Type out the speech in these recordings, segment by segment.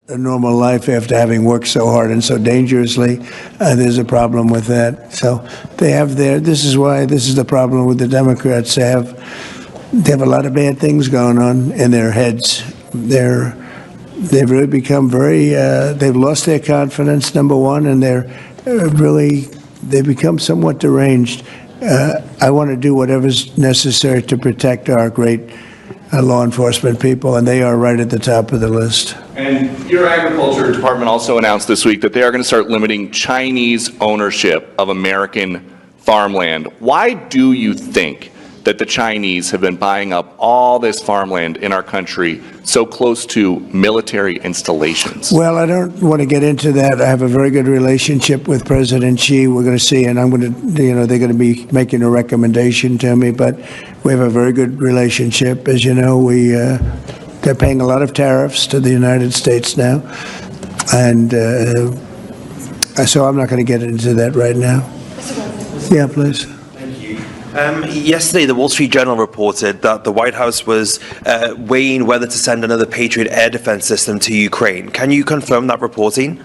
a normal life after having worked so hard and so dangerously. There's a problem with that. So they have this is the problem with the Democrats. They have a lot of bad things going on in their heads. They've really become they've lost their confidence, number one, and they've become somewhat deranged. I want to do whatever's necessary to protect our great law enforcement people, and they are right at the top of the list. And your agriculture department also announced this week that they are going to start limiting Chinese ownership of American farmland. Why do you think that the Chinese have been buying up all this farmland in our country so close to military installations? Well, I don't want to get into that. I have a very good relationship with President Xi. We're going to see, and I'm going to, they're going to be making a recommendation to me, but we have a very good relationship. As you know, they're paying a lot of tariffs to the United States now, and so I'm not going to get into that right now. Yeah, please. Yesterday, the Wall Street Journal reported that the White House was weighing whether to send another Patriot air defense system to Ukraine. Can you confirm that reporting?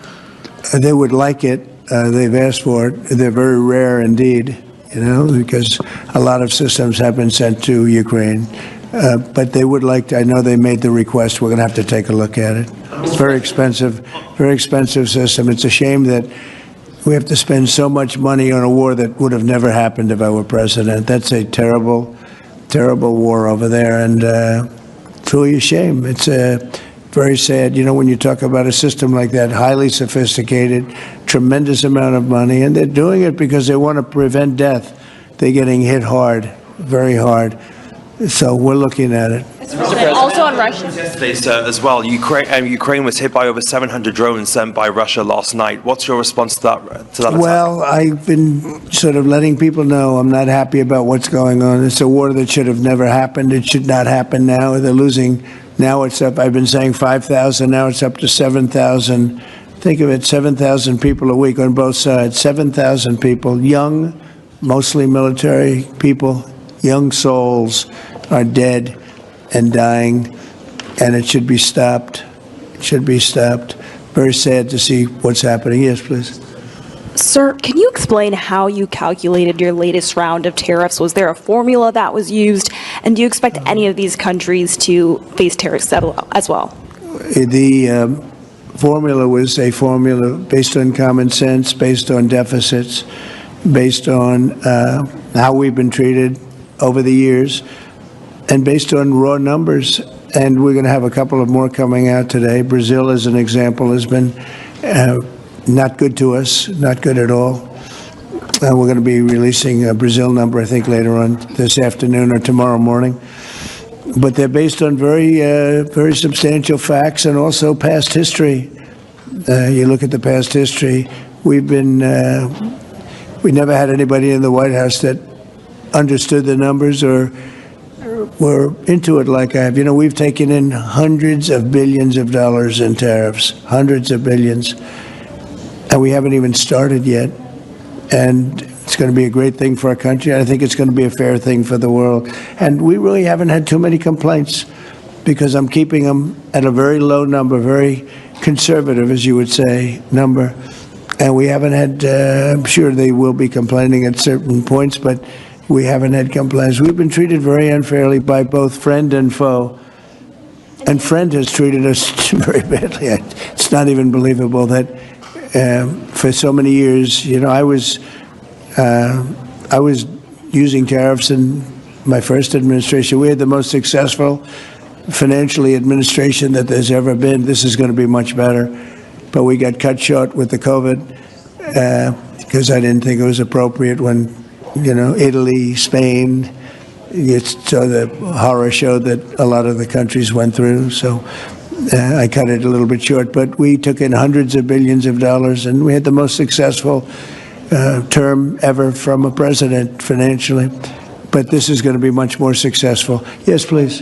They would like it. They've asked for it. They're very rare indeed, because a lot of systems have been sent to Ukraine. But they would like to. I know they made the request. We're going to have to take a look at it. It's very expensive system. It's a shame that we have to spend so much money on a war that would have never happened if I were president. That's a terrible, terrible war over there, and truly a shame. It's very sad. When you talk about a system like that, highly sophisticated, tremendous amount of money, and they're doing it because they want to prevent death. They're getting hit hard, very hard. So we're looking at it. Also on Russia. Yesterday, sir, as well, Ukraine was hit by over 700 drones sent by Russia last night. What's your response to that attack? Well, I've been sort of letting people know I'm not happy about what's going on. It's a war that should have never happened. It should not happen now. They're losing. Now it's up. I've been saying 5,000. Now it's up to 7,000. Think of it, 7,000 people a week on both sides. 7,000 people, young, mostly military people, young souls are dead and dying, and it should be stopped. It should be stopped. Very sad to see what's happening. Yes, please. Sir, can you explain how you calculated your latest round of tariffs? Was there a formula that was used? And do you expect any of these countries to face tariffs as well? The formula was a formula based on common sense, based on deficits, based on how we've been treated over the years, and based on raw numbers. And we're going to have a couple of more coming out today. Brazil, as an example, has been not good to us, not good at all. We're going to be releasing a Brazil number, I think, later on this afternoon or tomorrow morning. But they're based on very substantial facts and also past history. You look at the past history. We never had anybody in the White House that understood the numbers or were into it like I have. We've taken in hundreds of billions of dollars in tariffs, hundreds of billions, and we haven't even started yet. And it's going to be a great thing for our country. I think it's going to be a fair thing for the world. And we really haven't had too many complaints because I'm keeping them at a very low number, very conservative, as you would say, number. And we haven't had, I'm sure they will be complaining at certain points, but we haven't had complaints. We've been treated very unfairly by both friend and foe. And friend has treated us very badly. It's not even believable that for so many years, I was using tariffs in my first administration. We had the most successful financially administration that there's ever been. This is going to be much better. But we got cut short with the COVID because I didn't think it was appropriate when Italy, Spain, so the horror show that a lot of the countries went through. So I cut it a little bit short, but we took in hundreds of billions of dollars, and we had the most successful term ever from a president financially. But this is going to be much more successful. Yes, please.